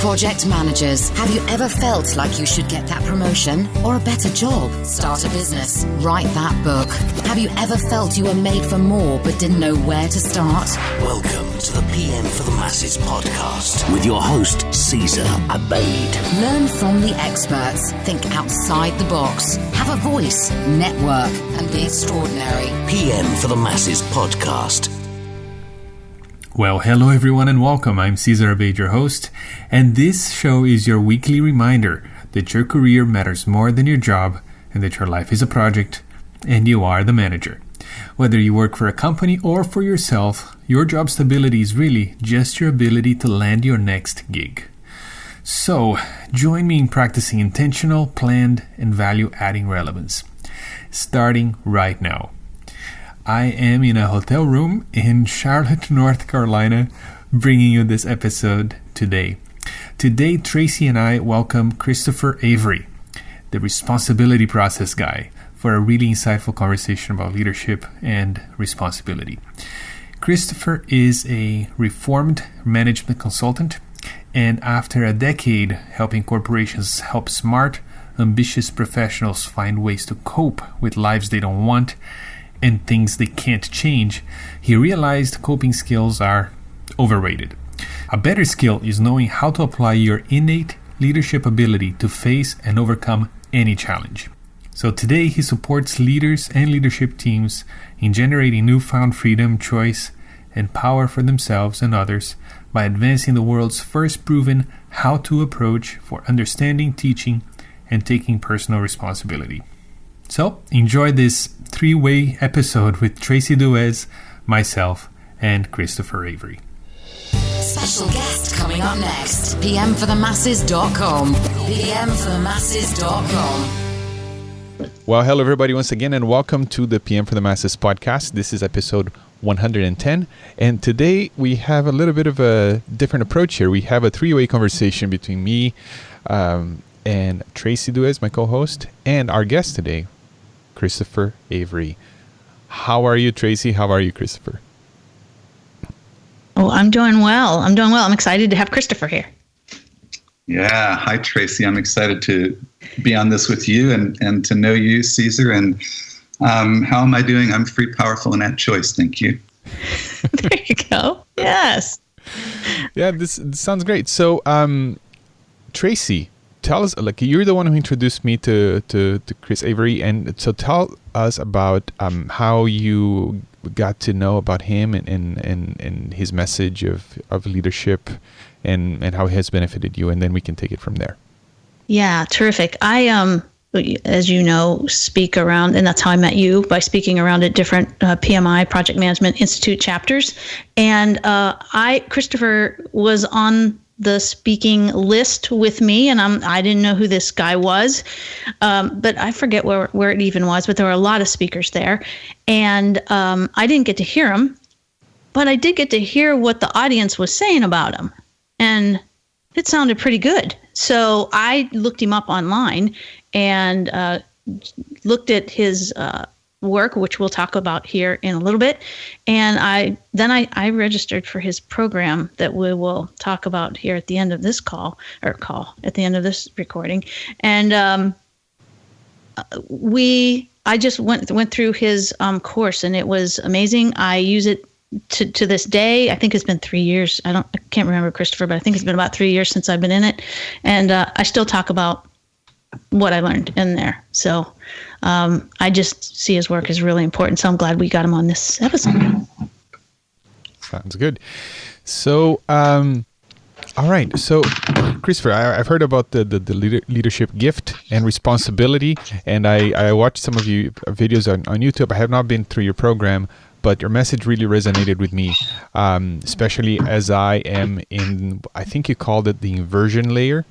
Project managers, have you ever felt like you should get that promotion or a better job? Start a business. Write that book. Have you ever felt you were made for more but didn't know where to start? Welcome to the PM for the Masses podcast with your host, Cesar Avery. Learn from the experts. Think outside the box. Have a voice, network, and be extraordinary. PM for the Masses podcast. Well, hello everyone and welcome. I'm Cesar Avery, your host, and this show is your weekly reminder that your career matters more than your job and that your life is a project and you are the manager. Whether you work for a company or for yourself, your job stability is really just your ability to land your next gig. So, join me in practicing intentional, planned, and value-adding relevance. Starting right now. I am in a hotel room in Charlotte, North Carolina, bringing you this episode today. Today, Traci and I welcome Christopher Avery, the responsibility process guy, for a really insightful conversation about leadership and responsibility. Christopher is a reformed management consultant, and after a decade helping corporations help smart, ambitious professionals find ways to cope with lives they don't want and things they can't change, he realized coping skills are overrated. A better skill is knowing how to apply your innate leadership ability to face and overcome any challenge. So today he supports leaders and leadership teams in generating newfound freedom, choice, and power for themselves and others by advancing the world's first proven how-to approach for understanding, teaching, and taking personal responsibility. So, enjoy this three-way episode with Traci Duez, myself, and Christopher Avery. Special guest coming up next. PMforthemasses.com. PMforthemasses.com. Well, hello everybody once again, and welcome to the PM for the Masses podcast. This is episode 110, and today we have a little bit of a different approach here. We have a three-way conversation between me and Traci Duez, my co-host, and our guest today, Christopher Avery. How are you, Traci? How are you, Christopher? Oh, I'm doing well. I'm excited to have Christopher here. Yeah. Hi, Traci. I'm excited to be on this with you and to know you, Cesar. And how am I doing? I'm free, powerful, and at choice. Thank you. There you go. Yes. Yeah, this sounds great. So, Traci, tell us, like, you're the one who introduced me to Chris Avery, and so tell us about how you got to know about him and his message of leadership and how it has benefited you, and then we can take it from there. Yeah, terrific. I, as you know, speak around, and that's how I met you, by speaking around at different PMI, Project Management Institute chapters, and Christopher was on the speaking list with me, and I didn't know who this guy was, but I forget where it even was, but there were a lot of speakers there, and I didn't get to hear him, but I did get to hear what the audience was saying about him, and it sounded pretty good. So I looked him up online and looked at his work, which we'll talk about here in a little bit. And I registered for his program that we will talk about here at the end of this at the end of this recording. And I just went through his course, and it was amazing. I use it to this day. I think it's been 3 years. I can't remember, Christopher, but I think it's been about 3 years since I've been in it. And I still talk about what I learned in there. So I just see his work as really important. So I'm glad we got him on this episode. Sounds good. So, all right. So, Christopher, I've heard about the leadership gift and responsibility, and I watched some of your videos on YouTube. I have not been through your program, but your message really resonated with me, especially as I am in, I think you called it the inversion layer.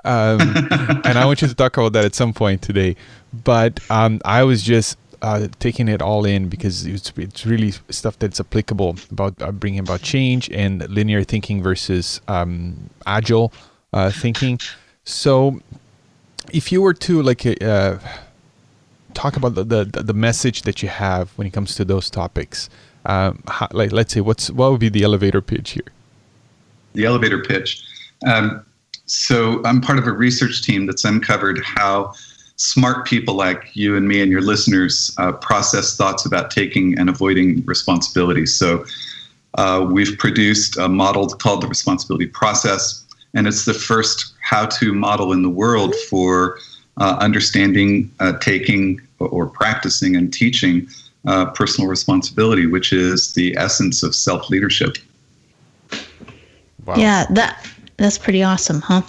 And I want you to talk about that at some point today. But I was just taking it all in because it's really stuff that's applicable about bringing about change and linear thinking versus agile thinking. So if you were to talk about the message that you have when it comes to those topics, let's say what would be the elevator pitch here? The elevator pitch. So I'm part of a research team that's uncovered how smart people like you and me and your listeners process thoughts about taking and avoiding responsibility. So we've produced a model called the responsibility process, and it's the first how-to model in the world for understanding, taking, or practicing and teaching personal responsibility, which is the essence of self-leadership. Wow. Yeah, that's pretty awesome, huh?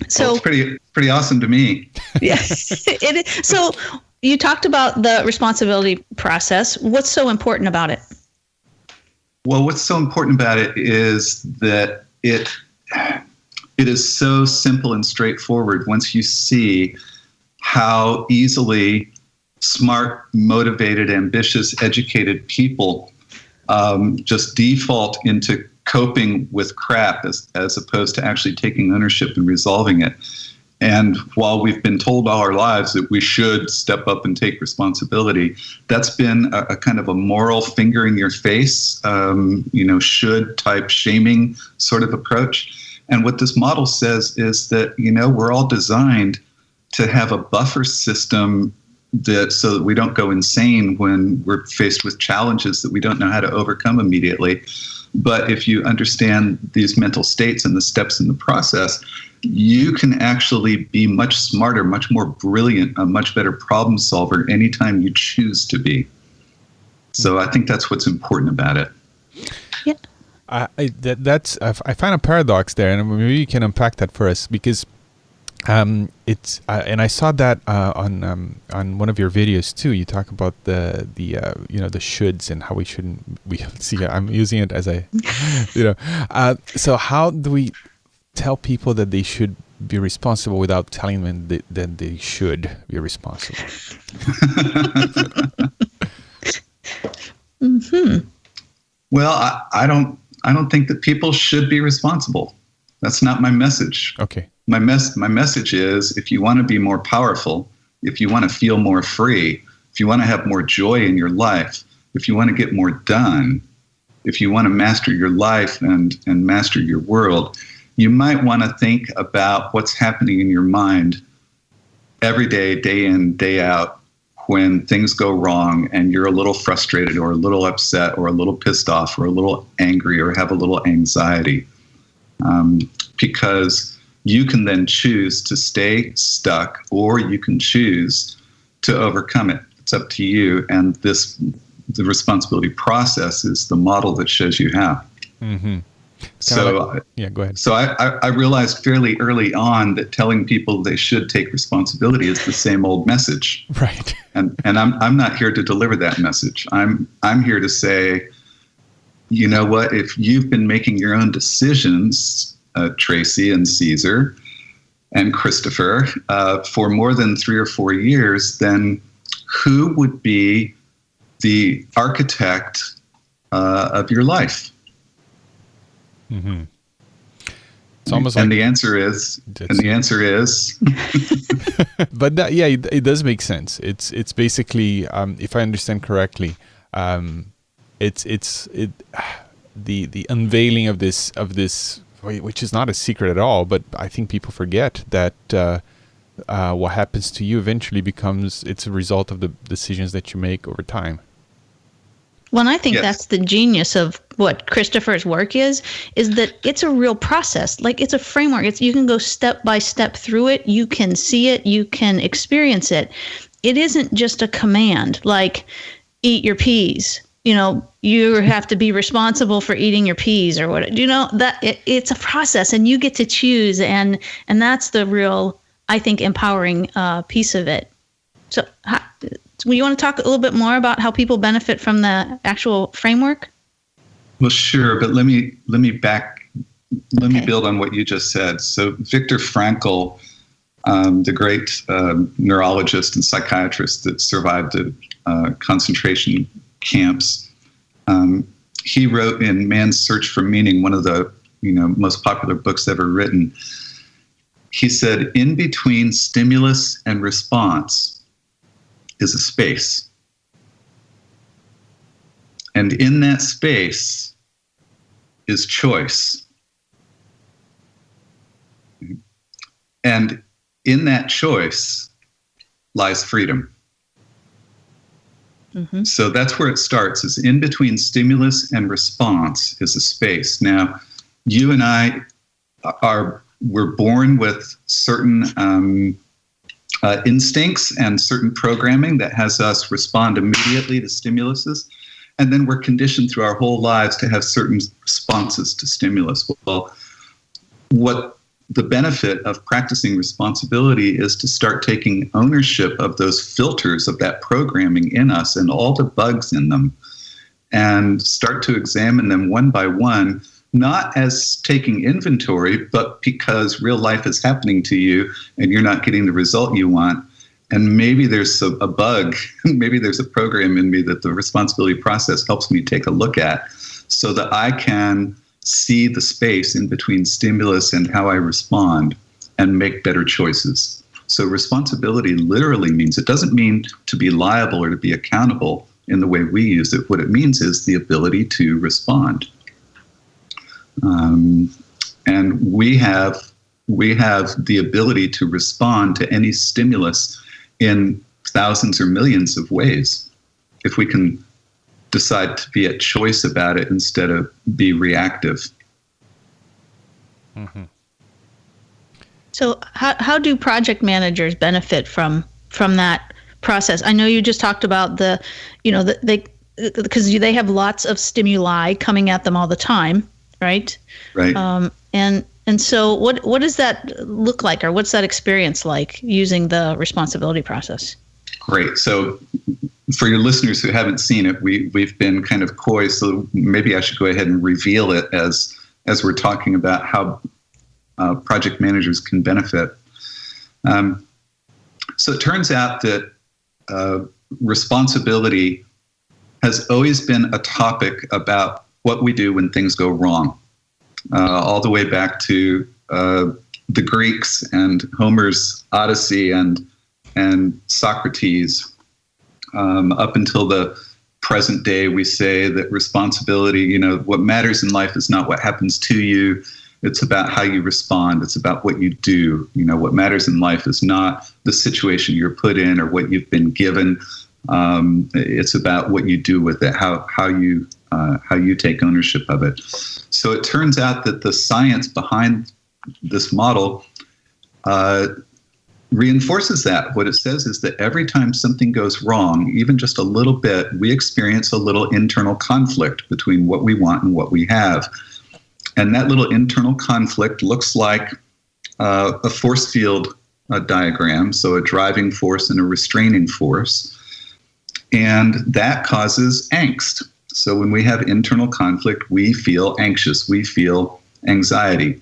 So it's pretty awesome to me. Yes, it is. So you talked about the responsibility process. What's so important about it? Well, what's so important about it is that it is so simple and straightforward once you see how easily smart, motivated, ambitious, educated people just default into coping with crap as opposed to actually taking ownership and resolving it. And while we've been told all our lives that we should step up and take responsibility, that's been a kind of a moral finger in your face, should type shaming sort of approach. And what this model says is that, we're all designed to have a buffer system so that we don't go insane when we're faced with challenges that we don't know how to overcome immediately. But if you understand these mental states and the steps in the process, you can actually be much smarter, much more brilliant, a much better problem solver anytime you choose to be. So I think that's what's important about it. Yeah. I find a paradox there, and maybe you can unpack that for us, because it's and I saw that on one of your videos too. You talk about the shoulds and how we shouldn't. We see. I'm using it as So how do we tell people that they should be responsible without telling them that they should be responsible? Mm-hmm. Well, I don't think that people should be responsible. That's not my message. Okay. My message is, if you want to be more powerful, if you want to feel more free, if you want to have more joy in your life, if you want to get more done, if you want to master your life and master your world, you might want to think about what's happening in your mind every day, day in, day out, when things go wrong and you're a little frustrated or a little upset or a little pissed off or a little angry or have a little anxiety. Because you can then choose to stay stuck, or you can choose to overcome it. It's up to you. And the responsibility process is the model that shows you how. Mm-hmm. So go ahead. So I realized fairly early on that telling people they should take responsibility is the same old message. Right. And I'm not here to deliver that message. I'm here to say, you know what, if you've been making your own decisions, Traci and Cesar and Christopher, for more than 3 or 4 years, then who would be the architect of your life? Mm-hmm. It's almost and the answer is, but that, it does make sense. It's basically, if I understand correctly, it's the unveiling of this, which is not a secret at all. But I think people forget that what happens to you eventually it's a result of the decisions that you make over time. Well, and I think Yes. that's the genius of what Christopher's work is that it's a real process. Like, it's a framework. You can go step by step through it. You can see it. You can experience it. It isn't just a command like eat your peas. You have to be responsible for eating your peas or what. That it's a process, and you get to choose, and that's the real, I think, empowering piece of it. So, you want to talk a little bit more about how people benefit from the actual framework? Well, sure, but let me build on what you just said. So Viktor Frankl, the great neurologist and psychiatrist that survived the concentration camps, he wrote in Man's Search for Meaning, one of the most popular books ever written. He said, in between stimulus and response is a space. And in that space is choice. And in that choice lies freedom. Mm-hmm. So that's where it starts, is in between stimulus and response is a space. Now, you and I we're born with certain instincts and certain programming that has us respond immediately to stimuluses. And then we're conditioned through our whole lives to have certain responses to stimulus. Well, what the benefit of practicing responsibility is to start taking ownership of those filters of that programming in us and all the bugs in them, and start to examine them one by one, not as taking inventory, but because real life is happening to you and you're not getting the result you want. And maybe there's a bug, maybe there's a program in me that the responsibility process helps me take a look at, so that I can see the space in between stimulus and how I respond and make better choices. So responsibility literally means, it doesn't mean to be liable or to be accountable in the way we use it. What it means is the ability to respond. And we have the ability to respond to any stimulus in thousands or millions of ways, if we can decide to be at choice about it instead of be reactive. Mm-hmm. So how do project managers benefit from that process? I know you just talked about because they have lots of stimuli coming at them all the time, right? Right. And so what does that look like, or what's that experience like using the responsibility process? Great. So for your listeners who haven't seen it, we've been kind of coy, so maybe I should go ahead and reveal it as we're talking about how project managers can benefit. So it turns out that responsibility has always been a topic about what we do when things go wrong. All the way back to the Greeks and Homer's Odyssey and Socrates, up until the present day. We say that responsibility, what matters in life is not what happens to you. It's about how you respond. It's about what you do. What matters in life is not the situation you're put in or what you've been given. It's about what you do with it, how you take ownership of it. So it turns out that the science behind this model reinforces that. What it says is that every time something goes wrong, even just a little bit, we experience a little internal conflict between what we want and what we have. And that little internal conflict looks like a force field diagram, so a driving force and a restraining force. And that causes angst. So when we have internal conflict, we feel anxious, we feel anxiety.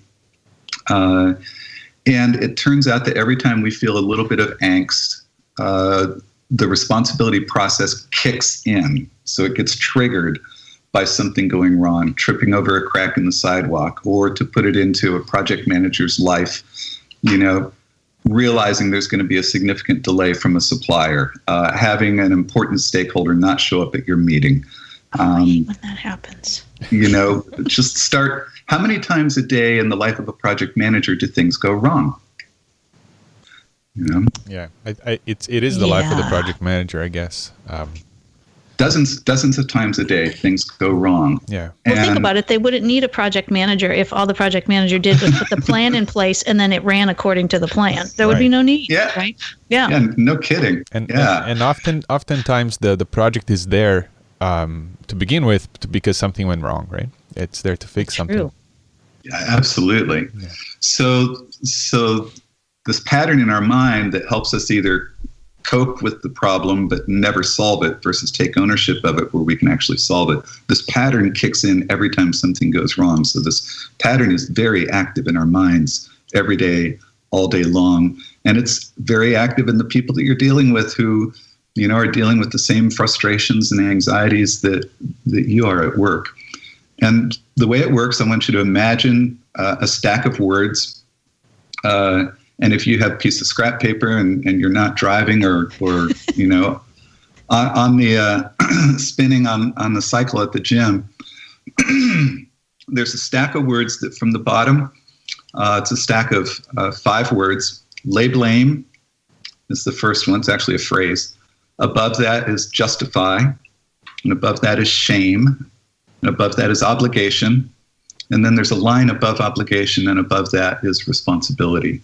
And it turns out that every time we feel a little bit of angst, the responsibility process kicks in. So it gets triggered by something going wrong, tripping over a crack in the sidewalk, or to put it into a project manager's life, realizing there's going to be a significant delay from a supplier, having an important stakeholder not show up at your meeting. When that happens. Just start. How many times a day in the life of a project manager do things go wrong? Yeah, it is the life of the project manager, I guess. Dozens of times a day, things go wrong. Yeah. Well, think about it. They wouldn't need a project manager if all the project manager did was put the plan in place and then it ran according to the plan. There would be no need. Yeah. Right. Yeah. Yeah. No kidding. And oftentimes the project is there to begin with because something went wrong, right? It's there to fix something. True. Yeah, absolutely. Yeah. So this pattern in our mind that helps us either cope with the problem but never solve it versus take ownership of it where we can actually solve it. This pattern kicks in every time something goes wrong. So this pattern is very active in our minds every day, all day long. And it's very active in the people that you're dealing with who, are dealing with the same frustrations and anxieties that you are at work. And the way it works, I want you to imagine a stack of words. And if you have a piece of scrap paper and you're not driving or on the spinning on the cycle at the gym, there's a stack of words that from the bottom It's a stack of 5 words. Lay blame is the first one. It's actually a phrase. Above that is justify. And above that is shame. And above that is obligation. And then there's a line above obligation, and above that is responsibility.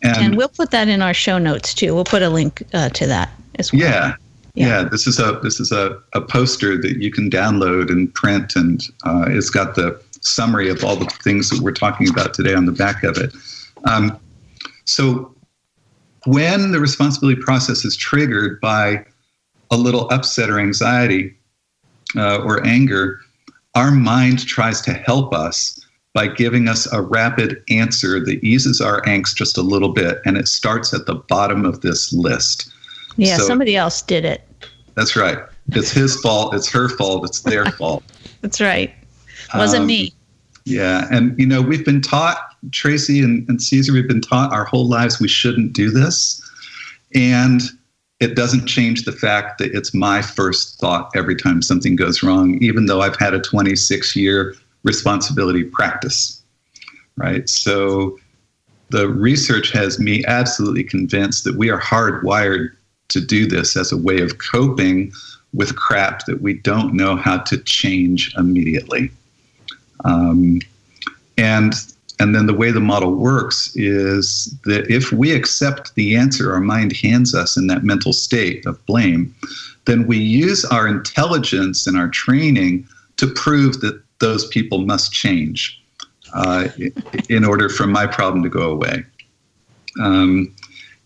And we'll put that in our show notes too. We'll put a link to that as well. Yeah. This is a poster that you can download and print, and it's got the summary of all the things that we're talking about today on the back of it. So when the responsibility process is triggered by a little upset or anxiety or anger, our mind tries to help us by giving us a rapid answer that eases our angst just a little bit, and it starts at the bottom of this list. Yeah, so, somebody else did it. That's right. It's his fault. It's her fault. It's their fault. That's right. Wasn't me. Yeah, and we've been taught, Traci and Cesar, we've been taught our whole lives we shouldn't do this, and it doesn't change the fact that it's my first thought every time something goes wrong, even though I've had a 26-year responsibility practice, right? So the research has me absolutely convinced that we are hardwired to do this as a way of coping with crap that we don't know how to change immediately. And then the way the model works is that if we accept the answer our mind hands us in that mental state of blame, then we use our intelligence and our training to prove that those people must change in order for my problem to go away. And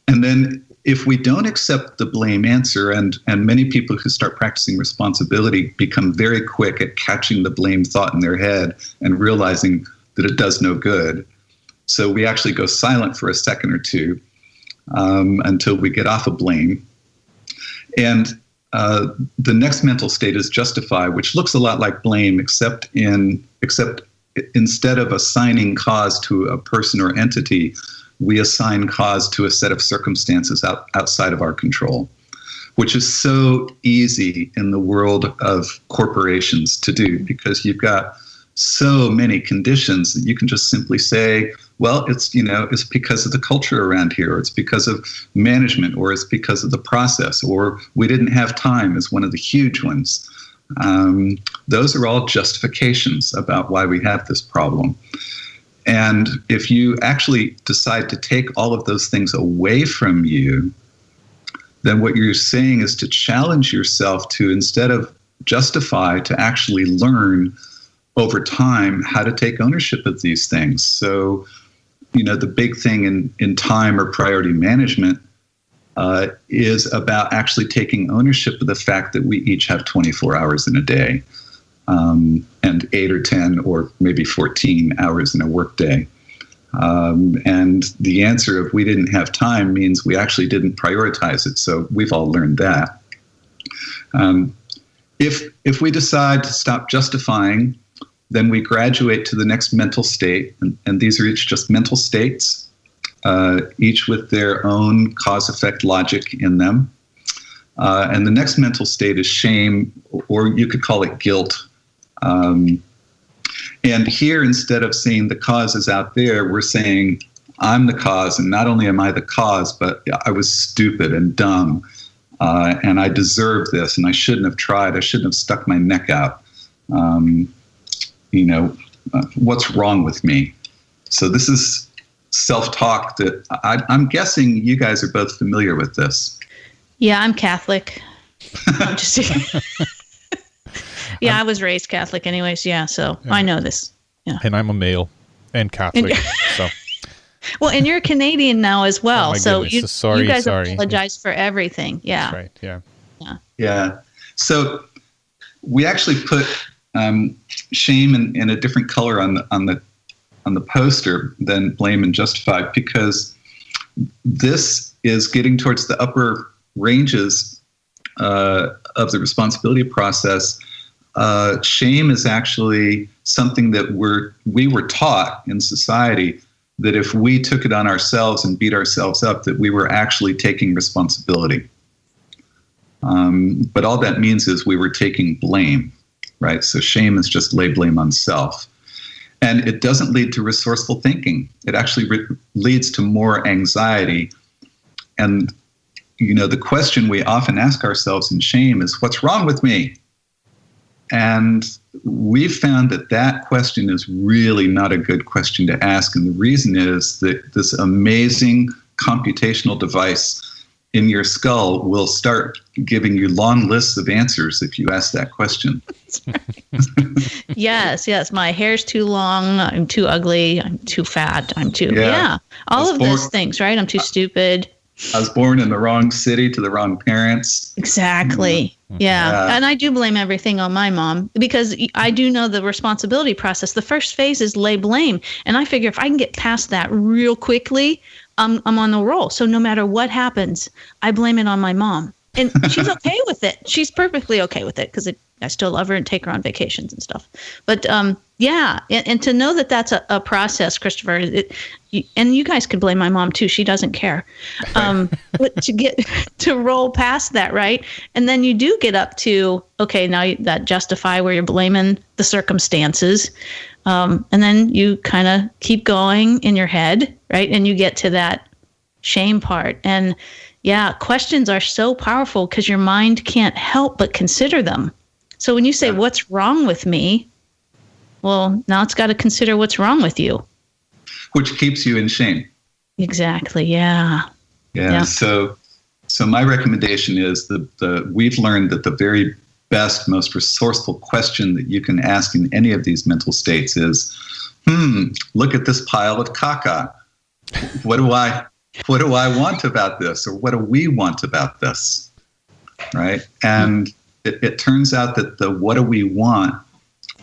then if we don't accept the blame answer, and many people who start practicing responsibility become very quick at catching the blame thought in their head and realizing that it does no good. So we actually go silent for a second or two until we get off of blame. And the next mental state is justify, which looks a lot like blame, except instead of assigning cause to a person or entity, we assign cause to a set of circumstances outside of our control, which is so easy in the world of corporations to do, because you've got so many conditions that you can just simply say, well, it's because of the culture around here, or it's because of management, or it's because of the process, or we didn't have time is one of the huge ones. Those are all justifications about why we have this problem. And if you actually decide to take all of those things away from you, then what you're saying is to challenge yourself to, instead of justify, to actually learn over time how to take ownership of these things. So, the big thing in time or priority management is about actually taking ownership of the fact that we each have 24 hours in a day, and 8 or 10 or maybe 14 hours in a workday. And the answer of we didn't have time means we actually didn't prioritize it. So we've all learned that. If we decide to stop justifying, then we graduate to the next mental state. And these are each just mental states, each with their own cause-effect logic in them. And the next mental state is shame, or you could call it guilt. And here, instead of saying the cause is out there, we're saying I'm the cause. And not only am I the cause, but I was stupid and dumb. And I deserve this, and I shouldn't have tried. I shouldn't have stuck my neck out. What's wrong with me? So this is self-talk that I'm guessing you guys are both familiar with this. Yeah, I'm Catholic. I'm just yeah, I was raised Catholic anyways. Yeah, so I know this. Yeah. And I'm a male and Catholic. So. Well, and you're Canadian now as well. Oh, so you guys sorry. apologize for everything. Yeah. That's right. Yeah. Yeah. So we actually put shame in a different color on the poster than blame and justify, because this is getting towards the upper ranges of the responsibility process. Shame is actually something that we were taught in society that if we took it on ourselves and beat ourselves up, that we were actually taking responsibility. But all that means is we were taking blame, right? So shame is just lay blame on self. And it doesn't lead to resourceful thinking. It actually leads to more anxiety. And, the question we often ask ourselves in shame is, what's wrong with me? And we've found that question is really not a good question to ask. And the reason is that this amazing computational device in your skull will start giving you long lists of answers if you ask that question. Yes. My hair's too long. I'm too ugly. I'm too fat. All of those things, right? I'm too stupid. I was born in the wrong city to the wrong parents. Exactly. Yeah. And I do blame everything on my mom because I do know the responsibility process. The first phase is lay blame. And I figure if I can get past that real quickly, I'm on the roll. So no matter what happens, I blame it on my mom. And she's okay with it. She's perfectly okay with it because I still love her and take her on vacations and stuff. But and to know that that's a process, Christopher, and you guys could blame my mom too. She doesn't care. But to get to roll past that, right? And then you do get up to, okay, now that justify where you're blaming the circumstances. And then you kind of keep going in your head, right? And you get to that shame part. And questions are so powerful because your mind can't help but consider them. So when you say, what's wrong with me? Well, now it's got to consider what's wrong with you. Which keeps you in shame. Exactly. Yeah. So my recommendation is we've learned that the very best, most resourceful question that you can ask in any of these mental states is, look at this pile of caca. What do I want about this? Or what do we want about this? Right? And it turns out that the what do we want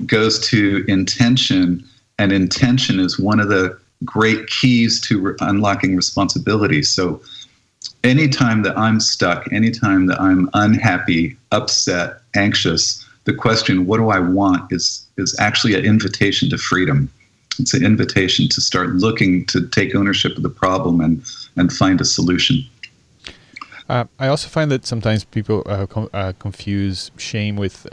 goes to intention, and intention is one of the great keys to unlocking responsibility. So anytime that I'm stuck, anytime that I'm unhappy, upset, anxious, the question, what do I want, is actually an invitation to freedom. It's an invitation to start looking to take ownership of the problem and find a solution. I also find that sometimes people confuse shame with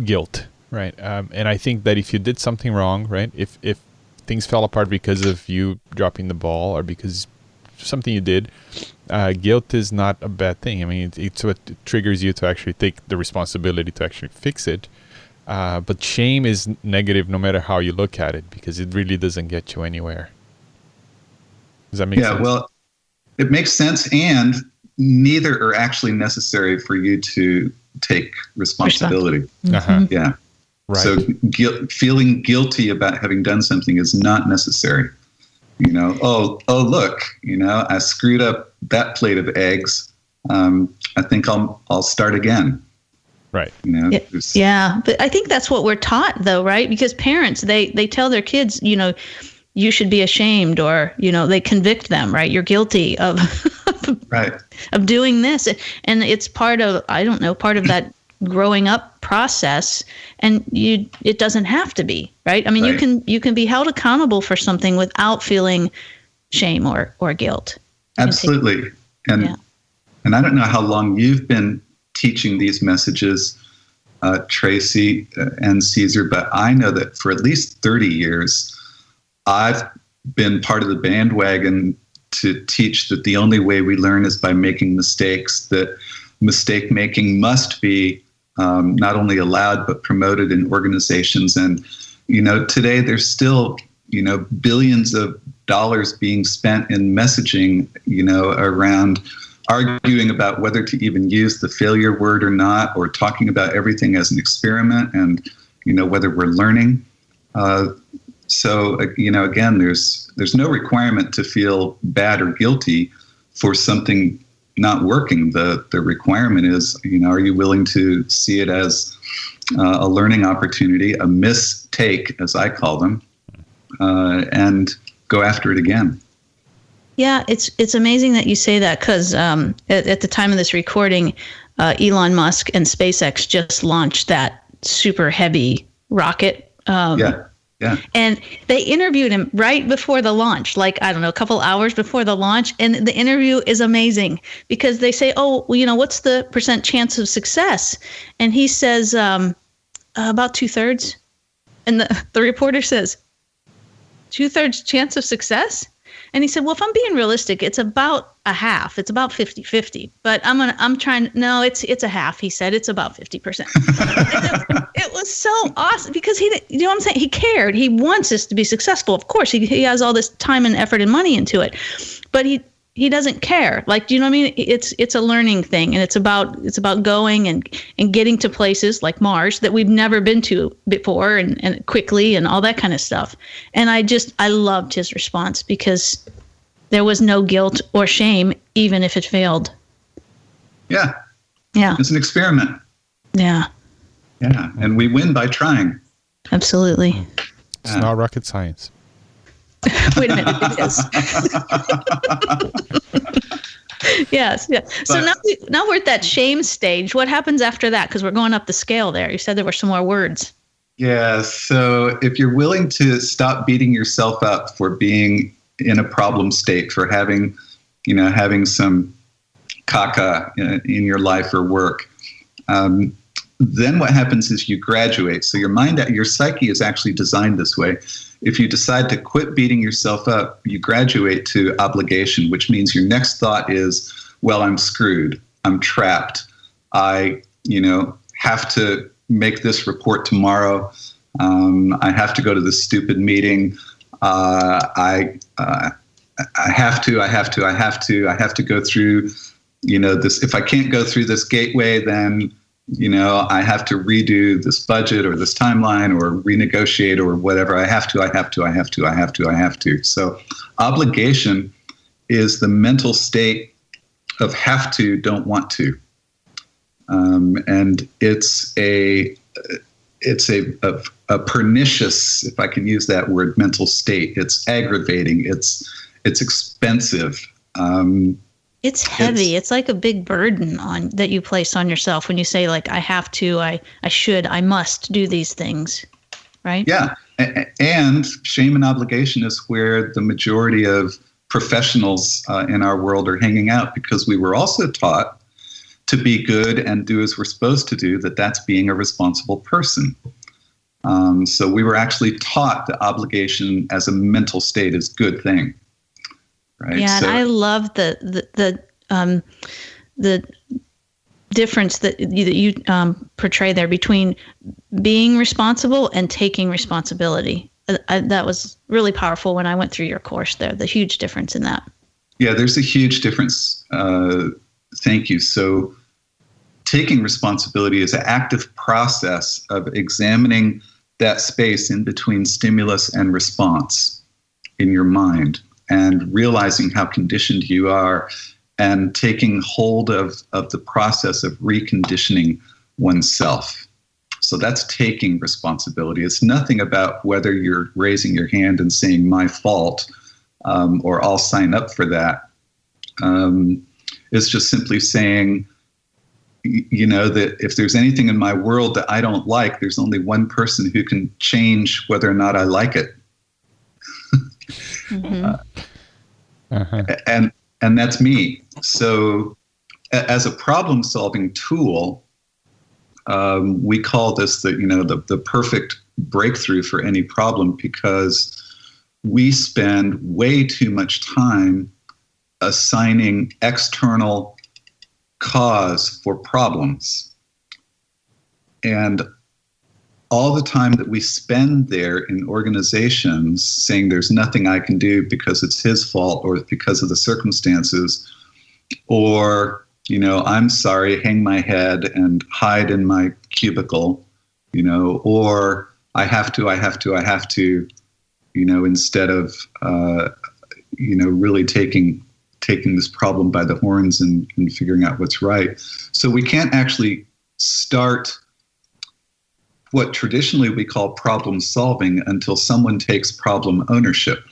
guilt, right? And I think that if you did something wrong, right, if things fell apart because of you dropping the ball or because something you did, guilt is not a bad thing. I mean, it's what triggers you to actually take the responsibility to actually fix it. But shame is negative no matter how you look at it because it really doesn't get you anywhere. Does that make sense? Yeah, well, it makes sense, and neither are actually necessary for you to take responsibility. Yeah. Right. So feeling guilty about having done something is not necessary. Oh, look, I screwed up that plate of eggs. I think I'll start again. Right. Yeah. But I think that's what we're taught though, right? Because parents, they tell their kids, you should be ashamed, or, they convict them, right? You're guilty of, of doing this. And it's part of that growing up process, and it doesn't have to be, right? I mean, you can be held accountable for something without feeling shame or guilt. Absolutely. And I don't know how long you've been teaching these messages, Traci and Cesar, but I know that for at least 30 years, I've been part of the bandwagon to teach that the only way we learn is by making mistakes, that mistake making must be not only allowed but promoted in organizations. And today there's still billions of dollars being spent in messaging around arguing about whether to even use the failure word or not, or talking about everything as an experiment and whether we're learning. So again, there's no requirement to feel bad or guilty for something not working. The requirement is, are you willing to see it as a learning opportunity, a mistake, as I call them, and go after it again. Yeah, it's amazing that you say that, because at the time of this recording, Elon Musk and SpaceX just launched that super heavy rocket. Yeah. And they interviewed him right before the launch, like, I don't know, a couple hours before the launch. And the interview is amazing because they say, oh, well, what's the % chance of success? And he says about 2/3. And the reporter says, 2/3 chance of success? And he said, well, if I'm being realistic, it's about a half. It's about 50-50. But no, it's a half. He said it's about 50%. It was so awesome because you know what I'm saying? He cared. He wants us to be successful. Of course, he has all this time and effort and money into it, but he doesn't care. Like, do you know what I mean? It's a learning thing, and it's about going and getting to places like Mars that we've never been to before, and quickly and all that kind of stuff. And I loved his response because there was no guilt or shame, even if it failed. Yeah. Yeah. It's an experiment. Yeah. Yeah. And we win by trying. Absolutely. It's not rocket science. Wait a minute, it is. Yes, yeah. So now we're at that shame stage. What happens after that? Because we're going up the scale there. You said there were some more words. Yeah. So if you're willing to stop beating yourself up for being in a problem state, for having some caca in your life or work, then what happens is you graduate. So your psyche is actually designed this way. If you decide to quit beating yourself up, you graduate to obligation, which means your next thought is, well, I'm screwed. I'm trapped. I, have to make this report tomorrow. I have to go to this stupid meeting. I have to go through, this. If I can't go through this gateway, then I have to redo this budget or this timeline or renegotiate or whatever. I have to. So obligation is the mental state of have to, don't want to. And it's a pernicious, if I can use that word, mental state. It's aggravating. It's expensive. It's heavy. It's like a big burden that you place on yourself when you say, like, I have to, I should, I must do these things, right? Yeah. And shame and obligation is where the majority of professionals in our world are hanging out, because we were also taught to be good and do as we're supposed to do, that's being a responsible person. So we were actually taught that obligation as a mental state is a good thing. Right. Yeah, and I love the difference that you portray there between being responsible and taking responsibility. That was really powerful when I went through your course there. The huge difference in that. Yeah, there's a huge difference. Thank you. So, taking responsibility is an active process of examining that space in between stimulus and response in your mind, and realizing how conditioned you are, and taking hold of the process of reconditioning oneself. So that's taking responsibility. It's nothing about whether you're raising your hand and saying my fault, or I'll sign up for that. It's just simply saying, that if there's anything in my world that I don't like, there's only one person who can change whether or not I like it. And that's me. So as a problem-solving tool, we call this the perfect breakthrough for any problem, because we spend way too much time assigning external cause for problems. And all the time that we spend there in organizations saying there's nothing I can do because it's his fault or because of the circumstances, or, I'm sorry, hang my head and hide in my cubicle, or I have to, instead of, really taking this problem by the horns and figuring out what's right. So we can't actually start what traditionally we call problem solving until someone takes problem ownership.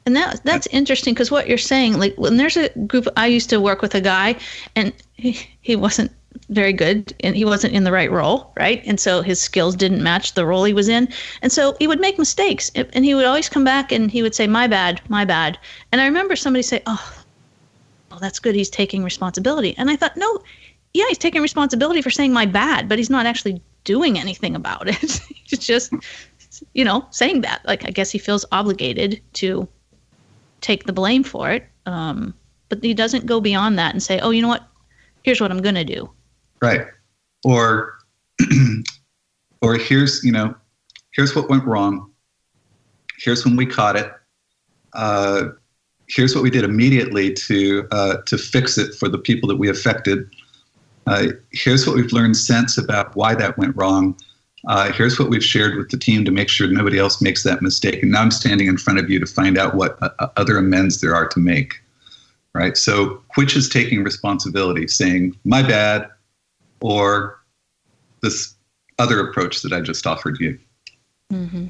And that's interesting, because what you're saying, like when there's a group, I used to work with a guy and he wasn't very good and he wasn't in the right role, right? And so his skills didn't match the role he was in. And so he would make mistakes, and he would always come back and he would say, my bad. And I remember somebody say, oh, that's good, he's taking responsibility. And I thought, no, yeah, he's taking responsibility for saying my bad, but he's not actually doing anything about it. He's just saying that. Like, I guess he feels obligated to take the blame for it. But he doesn't go beyond that and say, oh, you know what? Here's what I'm going to do. Right. Or here's what went wrong. Here's when we caught it. Here's what we did immediately to fix it for the people that we affected. Here's what we've learned since about why that went wrong. Here's what we've shared with the team to make sure nobody else makes that mistake. And now I'm standing in front of you to find out what other amends there are to make. Right? So which is taking responsibility, saying, my bad, or this other approach that I just offered you. Mm-hmm.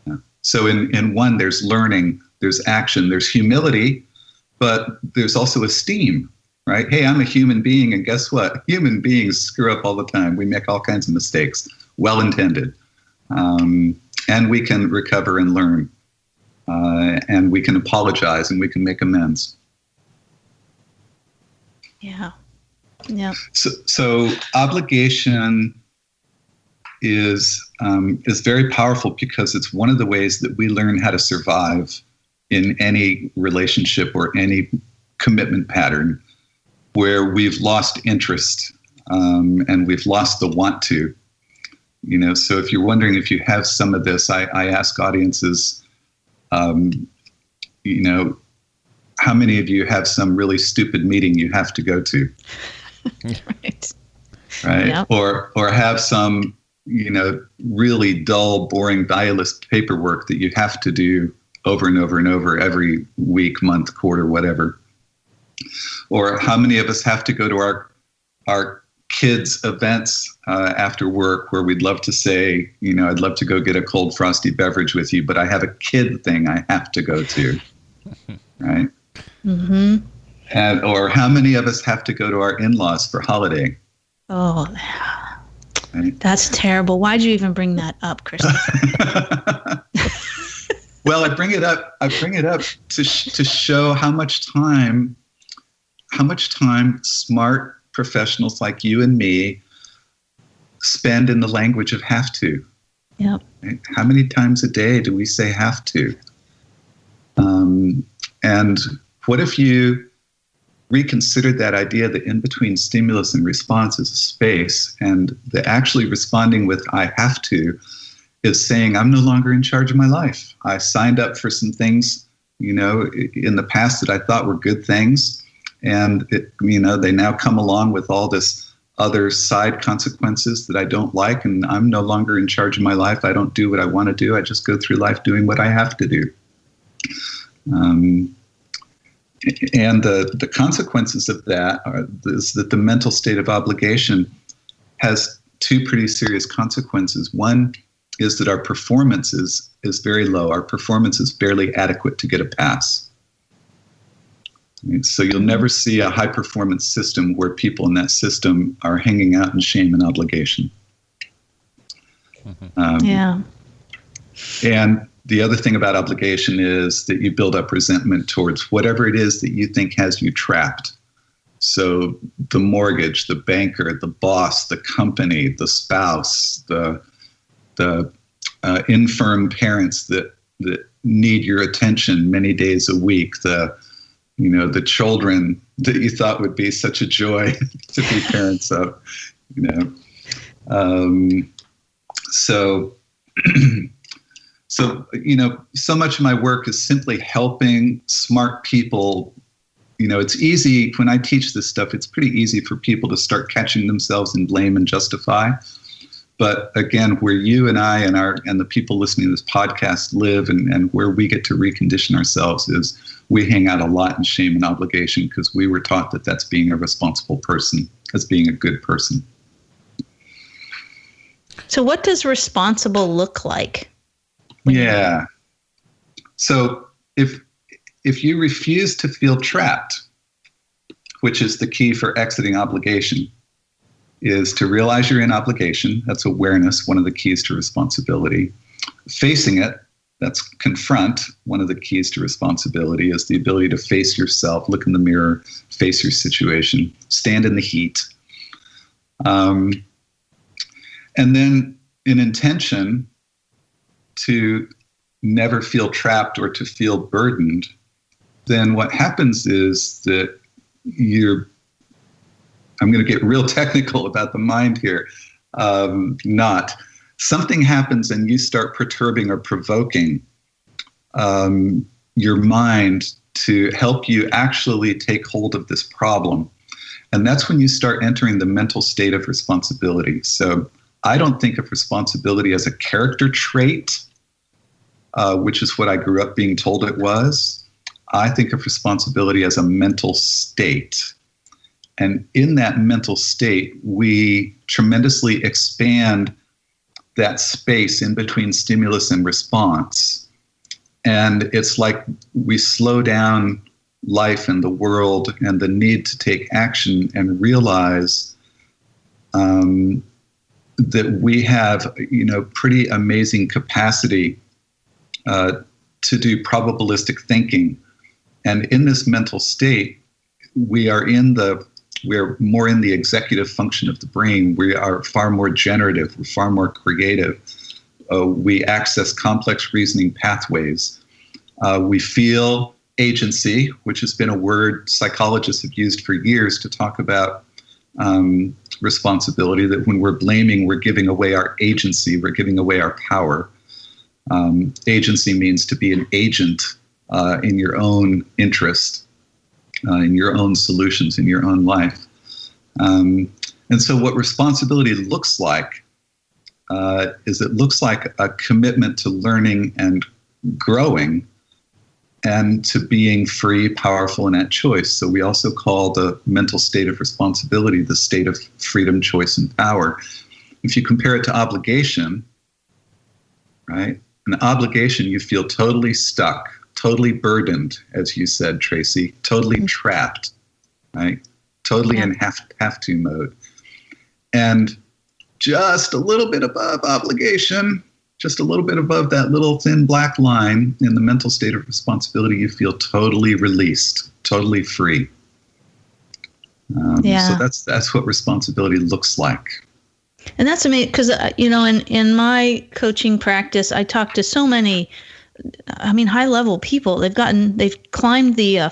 Yeah. So in one, there's learning, there's action, there's humility, but there's also esteem, right? Hey, I'm a human being, and guess what? Human beings screw up all the time. We make all kinds of mistakes, well-intended. And we can recover and learn. And we can apologize, and we can make amends. Yeah. Yeah. So obligation is very powerful because it's one of the ways that we learn how to survive in any relationship or any commitment pattern where we've lost interest and we've lost the want to. So if you're wondering if you have some of this, I ask audiences, how many of you have some really stupid meeting you have to go to? Right. Yep. Or have some, really dull, boring, valueless paperwork that you have to do over and over and over every week, month, quarter, whatever. Or how many of us have to go to our kids' events after work where we'd love to say, I'd love to go get a cold frosty beverage with you, but I have a kid thing I have to go to, right? Mm-hmm. Or how many of us have to go to our in-laws for holiday? Oh, right? That's terrible. Why'd you even bring that up, Christopher? Well, I bring it up to show how much time smart professionals like you and me spend in the language of have to. Yep. Right? How many times a day do we say have to? And what if you reconsidered that idea that in between stimulus and response is a space, and the actually responding with I have to is saying I'm no longer in charge of my life. I signed up for some things, in the past that I thought were good things, and they now come along with all this other side consequences that I don't like, and I'm no longer in charge of my life. I don't do what I want to do. I just go through life doing what I have to do. And the consequences of that is that the mental state of obligation has two pretty serious consequences. One is that our performance is very low. Our performance is barely adequate to get a pass. So you'll never see a high-performance system where people in that system are hanging out in shame and obligation. Yeah. And the other thing about obligation is that you build up resentment towards whatever it is that you think has you trapped. So the mortgage, the banker, the boss, the company, the spouse, the infirm parents that need your attention many days a week, the children that you thought would be such a joy to be parents of, So much of my work is simply helping smart people. It's easy when I teach this stuff, it's pretty easy for people to start catching themselves in blame and justify. But again, where you and I and the people listening to this podcast live and where we get to recondition ourselves is we hang out a lot in shame and obligation because we were taught that that's being a responsible person, as being a good person. So what does responsible look like? Yeah. So if you refuse to feel trapped, which is the key for exiting obligation, is to realize you're in obligation. That's awareness, one of the keys to responsibility. Facing it, that's confront. One of the keys to responsibility is the ability to face yourself, look in the mirror, face your situation, stand in the heat. And then in intention, to never feel trapped or to feel burdened, then what happens is that I'm going to get real technical about the mind here. Something happens and you start perturbing or provoking your mind to help you actually take hold of this problem. And that's when you start entering the mental state of responsibility. So I don't think of responsibility as a character trait, which is what I grew up being told it was. I think of responsibility as a mental state. And in that mental state, we tremendously expand that space in between stimulus and response. And it's like we slow down life and the world and the need to take action and realize that we have, pretty amazing capacity to do probabilistic thinking. And in this mental state, we're more in the executive function of the brain. We are far more generative. We're far more creative. We access complex reasoning pathways. We feel agency, which has been a word psychologists have used for years to talk about responsibility, that when we're blaming, we're giving away our agency, we're giving away our power. Agency means to be an agent in your own interest, in your own solutions, in your own life. And so what responsibility looks like is it looks like a commitment to learning and growing and to being free, powerful, and at choice. So we also call the mental state of responsibility the state of freedom, choice, and power. If you compare it to obligation, right? An obligation, you feel totally stuck, totally burdened, as you said, Traci, totally trapped, right? Totally in have-to mode. And just a little bit above obligation, just a little bit above that little thin black line in the mental state of responsibility, you feel totally released, totally free. So that's what responsibility looks like. And that's amazing because, in my coaching practice, I talk to so many, high-level people. They've climbed the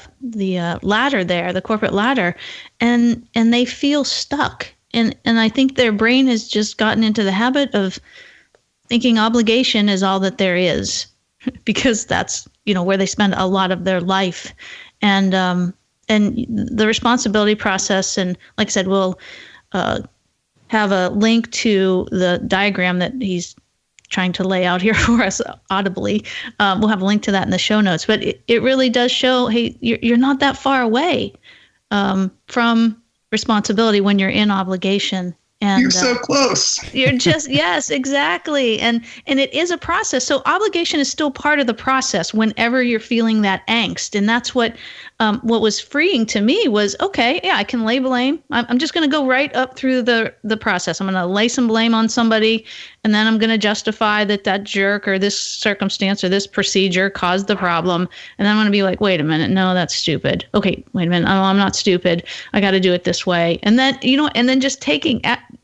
ladder there, the corporate ladder, and they feel stuck. And I think their brain has just gotten into the habit of thinking obligation is all that there is, because that's, where they spend a lot of their life. And the responsibility process, and like I said, we'll have a link to the diagram that he's trying to lay out here for us audibly. We'll have a link to that in the show notes. But it really does show, hey, you're not that far away from responsibility when you're in obligation. And you're so close. You're just, yes, exactly. And it is a process. So obligation is still part of the process whenever you're feeling that angst. And that's what was freeing to me was, okay, yeah, I can lay blame. I'm just going to go right up through the process. I'm going to lay some blame on somebody, and then I'm going to justify that jerk or this circumstance or this procedure caused the problem. And then I'm going to be like, wait a minute, no, that's stupid. Okay, wait a minute, oh, I'm not stupid. I got to do it this way. And then, and then just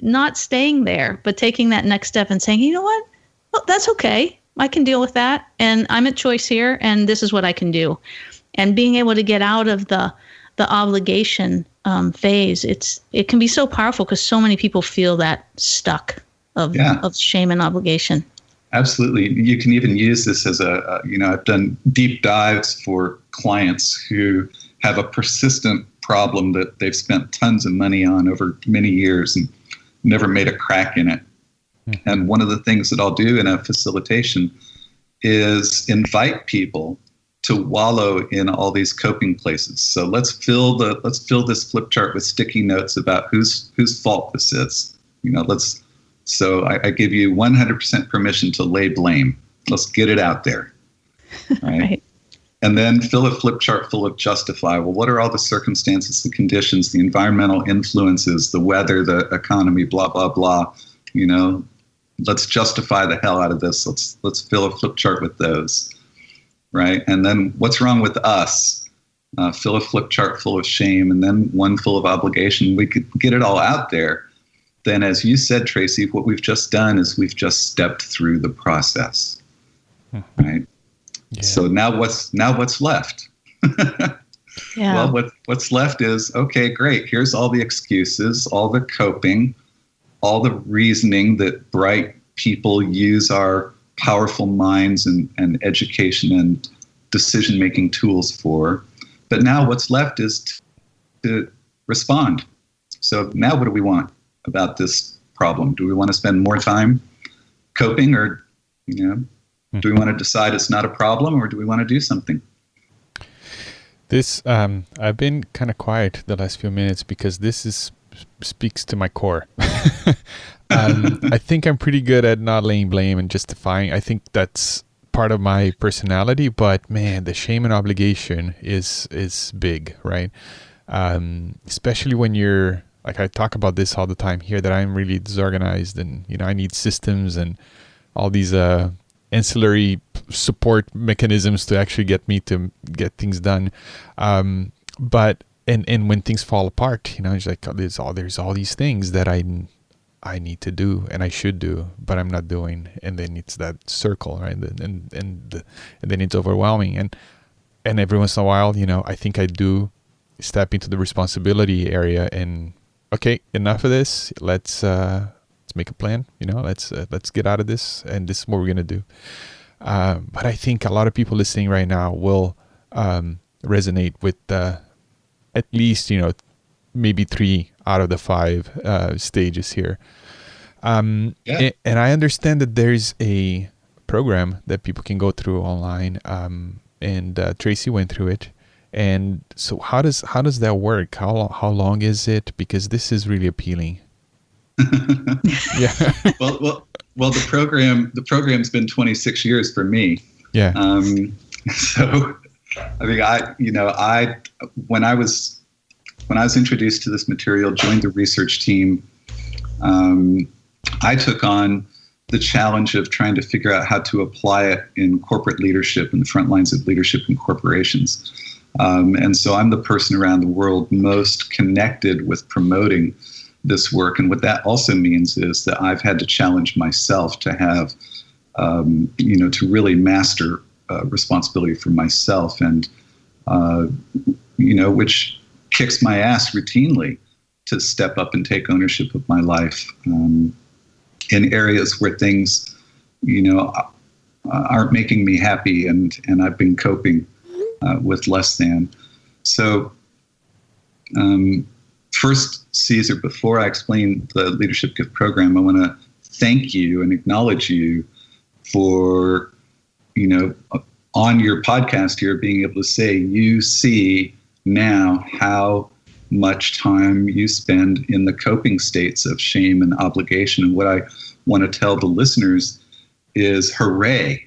not staying there, but taking that next step and saying, you know what? Well, that's okay. I can deal with that. And I'm at choice here. And this is what I can do. And being able to get out of the obligation phase, it can be so powerful because so many people feel that stuck of shame and obligation. Absolutely. You can even use this as I've done deep dives for clients who have a persistent problem that they've spent tons of money on over many years and never made a crack in it. Mm-hmm. And one of the things that I'll do in a facilitation is invite people to wallow in all these coping places. So let's fill this flip chart with sticky notes about whose fault this is. So I give you 100% permission to lay blame. Let's get it out there. Right? Right. And then fill a flip chart full of justify. Well, what are all the circumstances, the conditions, the environmental influences, the weather, the economy, blah, blah, blah. Let's justify the hell out of this. Let's fill a flip chart with those. Right. And then what's wrong with us? Fill a flip chart full of shame, and then one full of obligation. We could get it all out there. Then, as you said, Traci, what we've just done is we've just stepped through the process. right? Yeah. So now what's left? Yeah. Well, what's left is, okay, great. Here's all the excuses, all the coping, all the reasoning that bright people use our powerful minds and education and decision-making tools for. But now what's left is to respond. So now what do we want about this problem? Do we want to spend more time coping, or, do we want to decide it's not a problem, or do we want to do something? This, I've been kind of quiet the last few minutes because this speaks to my core. I think I'm pretty good at not laying blame and justifying. I think that's part of my personality, but man, the shame and obligation is big, right? Especially when you're, like, I talk about this all the time here, that I'm really disorganized and, I need systems and all these ancillary support mechanisms to actually get me to get things done. But when things fall apart, it's like there's all these things that I need to do and I should do, but I'm not doing. And then it's that circle, right? And then it's overwhelming. And every once in a while, I think I do step into the responsibility area and, okay, enough of this. Let's make a plan. Let's get out of this, and this is what we're gonna do. But I think a lot of people listening right now will resonate with at least maybe 3 out of the 5 stages here. And I understand that there's a program that people can go through online, and Traci went through it. And so how does that work? How long is it? Because this is really appealing. Yeah. Well, the program's been 26 years for me. Yeah. So, I mean, when I was introduced to this material, joined the research team, I took on the challenge of trying to figure out how to apply it in corporate leadership, in the front lines of leadership in corporations. And so I'm the person around the world most connected with promoting this work. And what that also means is that I've had to challenge myself to have, to really master responsibility for myself, and, which kicks my ass routinely to step up and take ownership of my life in areas where things, aren't making me happy, and I've been coping with less than. So, first, Cesar, before I explain the Leadership Gift Program, I want to thank you and acknowledge you for, on your podcast here, being able to say you see now how much time you spend in the coping states of shame and obligation. And what I want to tell the listeners is, hooray.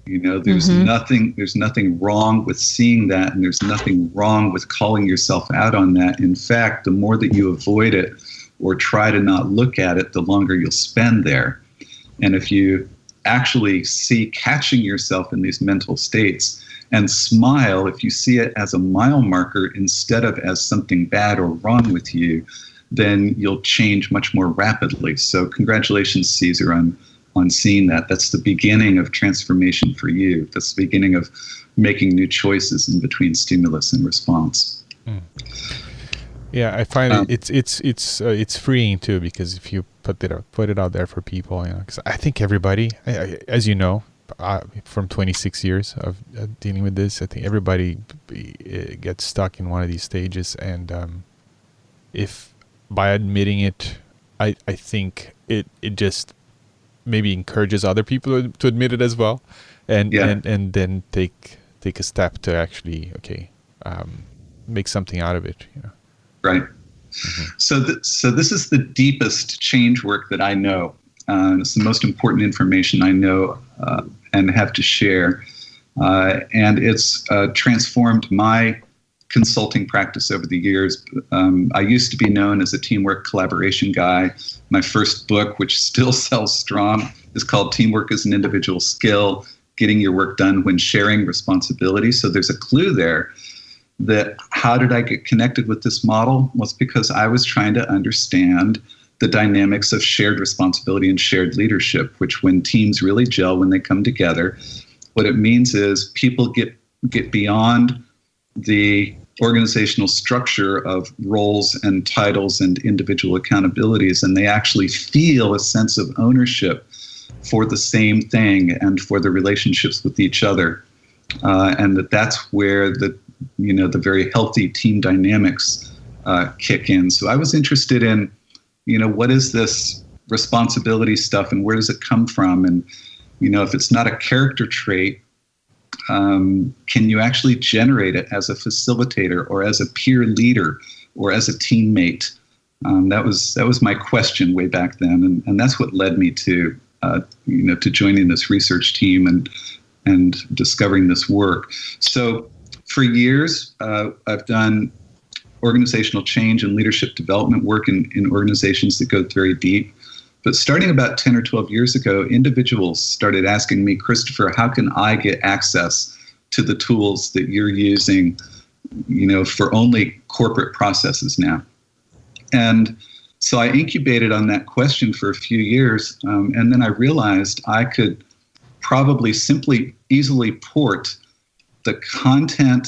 There's nothing wrong with seeing that, and there's nothing wrong with calling yourself out on that. In fact, the more that you avoid it or try to not look at it, the longer you'll spend there. And if you actually see catching yourself in these mental states and smile, if you see it as a mile marker instead of as something bad or wrong with you, then you'll change much more rapidly. So congratulations, Cesar, on seeing that. That's the beginning of transformation for you. That's the beginning of making new choices in between stimulus and response. Yeah, I find it's freeing too, because if you put it out there for people, because I think everybody, as you know, from 26 years of dealing with this, I think everybody gets stuck in one of these stages, and if by admitting it, I think it just maybe encourages other people to admit it as well, and then take a step to actually make something out of it. Right. Mm-hmm. So this is the deepest change work that I know. It's the most important information I know and have to share, and it's transformed my consulting practice over the years. I used to be known as a teamwork collaboration guy. My first book, which still sells strong, is called Teamwork is an Individual Skill, Getting Your Work Done When Sharing Responsibility. So there's a clue there that how did I get connected with this model? Well, it's because I was trying to understand the dynamics of shared responsibility and shared leadership, which when teams really gel, when they come together, What it means is people get beyond the organizational structure of roles and titles and individual accountabilities, and they actually feel a sense of ownership for the same thing and for the relationships with each other, and that's where the very healthy team dynamics kick in. So I was interested in, what is this responsibility stuff and where does it come from? And, if it's not a character trait, can you actually generate it as a facilitator or as a peer leader or as a teammate? That was my question way back then, and that's what led me to joining this research team and discovering this work. So for years, I've done organizational change and leadership development work in organizations that go very deep. But starting about 10 or 12 years ago, individuals started asking me, Christopher, how can I get access to the tools that you're using, for only corporate processes now? And so I incubated on that question for a few years, and then I realized I could probably easily port the content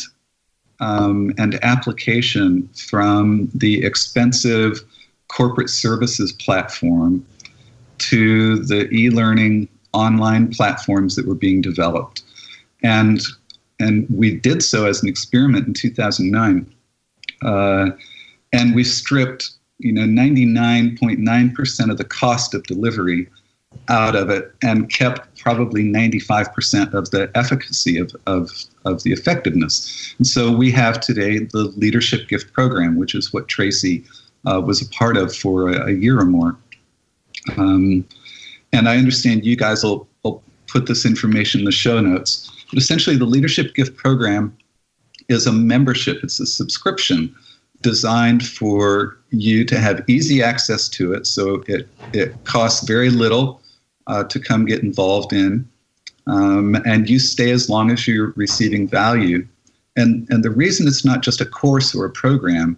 and application from the expensive corporate services platform to the e-learning online platforms that were being developed. And we did so as an experiment in 2009. And we stripped 99.9% of the cost of delivery out of it and kept probably 95% of the efficacy of the effectiveness. And so we have today the Leadership Gift Program, which is what Traci was a part of for a year or more. And I understand you guys will put this information in the show notes. But essentially, the Leadership Gift Program is a membership. It's a subscription designed for you to have easy access to it. So it costs very little to come get involved in. And you stay as long as you're receiving value. And the reason it's not just a course or a program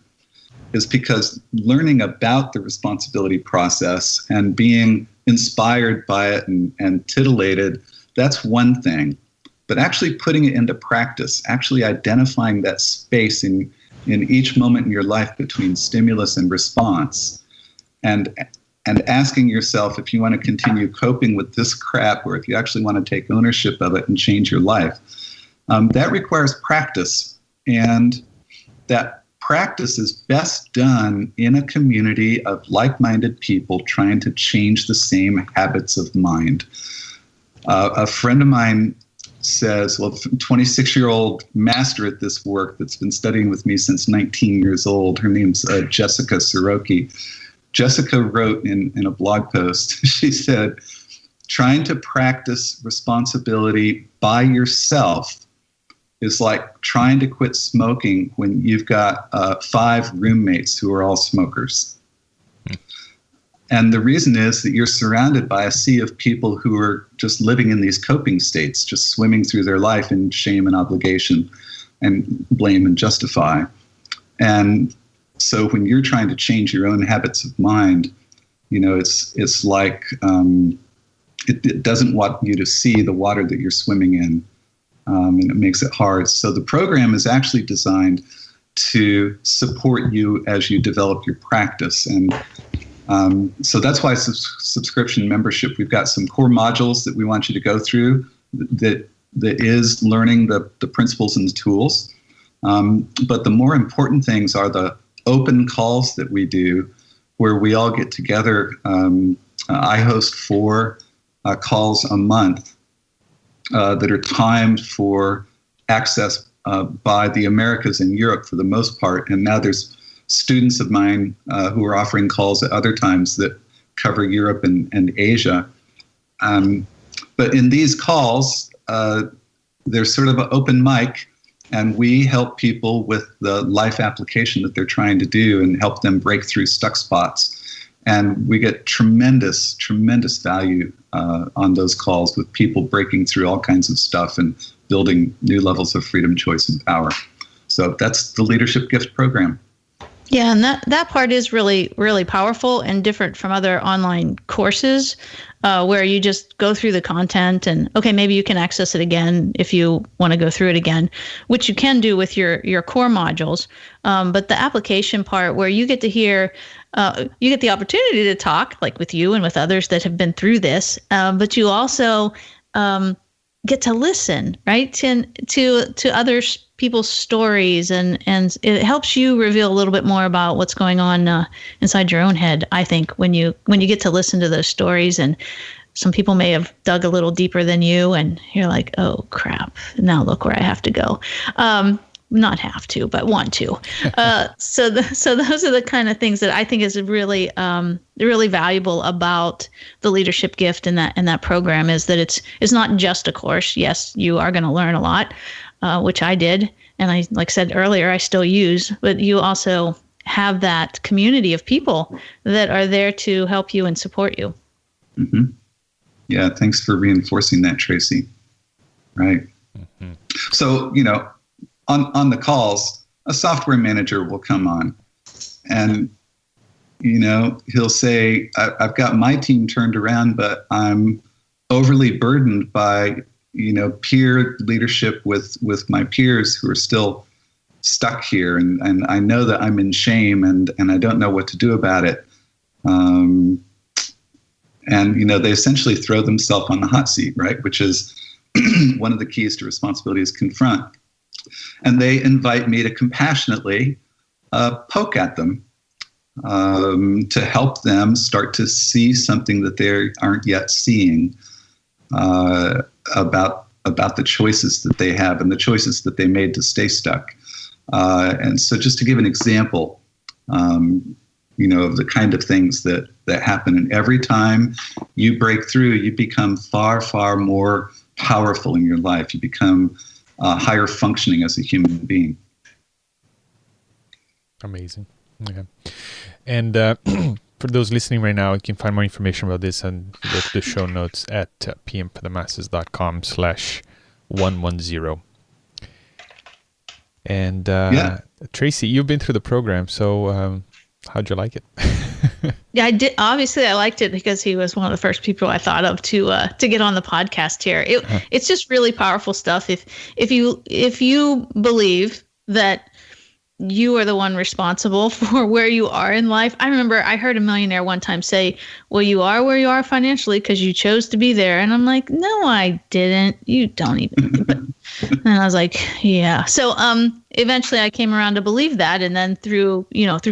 is because learning about the responsibility process and being inspired by it and titillated, that's one thing. But actually putting it into practice, actually identifying that space in each moment in your life between stimulus and response, and asking yourself if you want to continue coping with this crap or if you actually want to take ownership of it and change your life. That requires practice, and that practice is best done in a community of like-minded people trying to change the same habits of mind. A friend of mine says, well, a 26-year-old master at this work that's been studying with me since 19 years old, her name's Jessica Soroki. Jessica wrote in a blog post, she said, trying to practice responsibility by yourself is like trying to quit smoking when you've got 5 roommates who are all smokers. And the reason is that you're surrounded by a sea of people who are just living in these coping states, just swimming through their life in shame and obligation and blame and justify. And so when you're trying to change your own habits of mind, it's like it doesn't want you to see the water that you're swimming in, and it makes it hard. So the program is actually designed to support you as you develop your practice. And so that's why subscription membership, we've got some core modules that we want you to go through that is learning the principles and the tools. But the more important things are the open calls that we do where we all get together. I host 4 calls a month that are timed for access by the Americas and Europe for the most part. And now there's students of mine who are offering calls at other times that cover Europe and Asia. But in these calls, there's sort of an open mic, and we help people with the life application that they're trying to do and help them break through stuck spots. And we get tremendous, tremendous value on those calls with people breaking through all kinds of stuff and building new levels of freedom, choice, and power. So that's the Leadership Gift Program. Yeah, and that part is really, really powerful and different from other online courses where you just go through the content and, okay, maybe you can access it again if you want to go through it again, which you can do with your core modules. But the application part where you get to hear, you get the opportunity to talk like with you and with others that have been through this, but you also get to listen, right, to other people's stories, and it helps you reveal a little bit more about what's going on inside your own head. I think when you get to listen to those stories, and some people may have dug a little deeper than you, and you're like, oh crap, now look where I have to go. Not have to, but want to. So those are the kind of things that I think is really really valuable about the leadership gift in that program, is that it's not just a course. Yes, you are going to learn a lot, which I did, and I, like I said earlier, I still use. But you also have that community of people that are there to help you and support you. Mm-hmm. Yeah, thanks for reinforcing that, Traci. Right. Mm-hmm. So, on the calls, a software manager will come on and, he'll say, I've got my team turned around, but I'm overly burdened by, peer leadership with my peers who are still stuck here. And I know that I'm in shame and I don't know what to do about it. And, they essentially throw themselves on the hot seat, right? Which is one of the keys to responsibility is confront. And they invite me to compassionately poke at them to help them start to see something that they aren't yet seeing about the choices that they have and the choices that they made to stay stuck. And so just to give an example, of the kind of things that happen. And every time you break through, you become far, far more powerful in your life. You become higher functioning as a human being. Amazing. Okay. And for those listening right now, you can find more information about this and go to the show notes at pmforthemasses.com/110. And Traci, you've been through the program, so how'd you like it? Yeah, I did. Obviously, I liked it because he was one of the first people I thought of to get on the podcast here. It's just really powerful stuff. If you believe that you are the one responsible for where you are in life. I remember I heard a millionaire one time say, well, you are where you are financially because you chose to be there. And I'm like, no, I didn't. You don't even. And I was like, yeah. So eventually I came around to believe that. And then through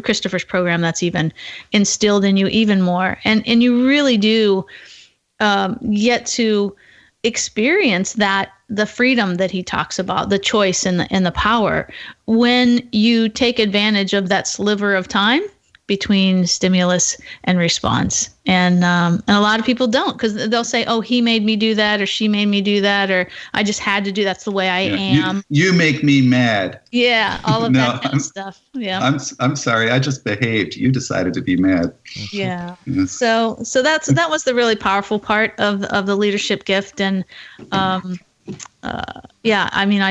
Christopher's program, that's even instilled in you even more. And you really do get to experience the freedom that he talks about, the choice and the power, when you take advantage of that sliver of time between stimulus and response. And a lot of people don't, because they'll say, oh, he made me do that, or she made me do that, or I just had to do that's the way I am. You make me mad. Yeah, all of that kind of stuff. Yeah. I'm sorry, I just behaved. You decided to be mad. Yeah. Yes. So that was the really powerful part of the leadership gift. And I mean,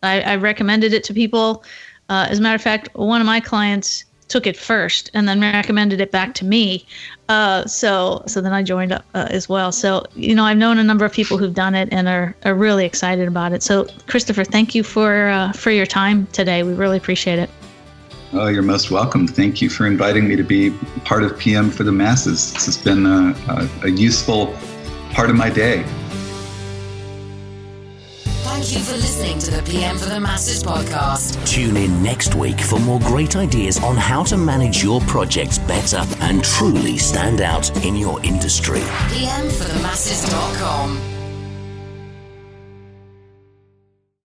I recommended it to people. As a matter of fact, one of my clients took it first and then recommended it back to me. So then I joined up as well. So, I've known a number of people who've done it and are really excited about it. So Christopher, thank you for your time today. We really appreciate it. Oh, you're most welcome. Thank you for inviting me to be part of PM for the Masses. This has been a useful part of my day. Thank you for listening to the PM for the Masses podcast. Tune in next week for more great ideas on how to manage your projects better and truly stand out in your industry. PMforthemasses.com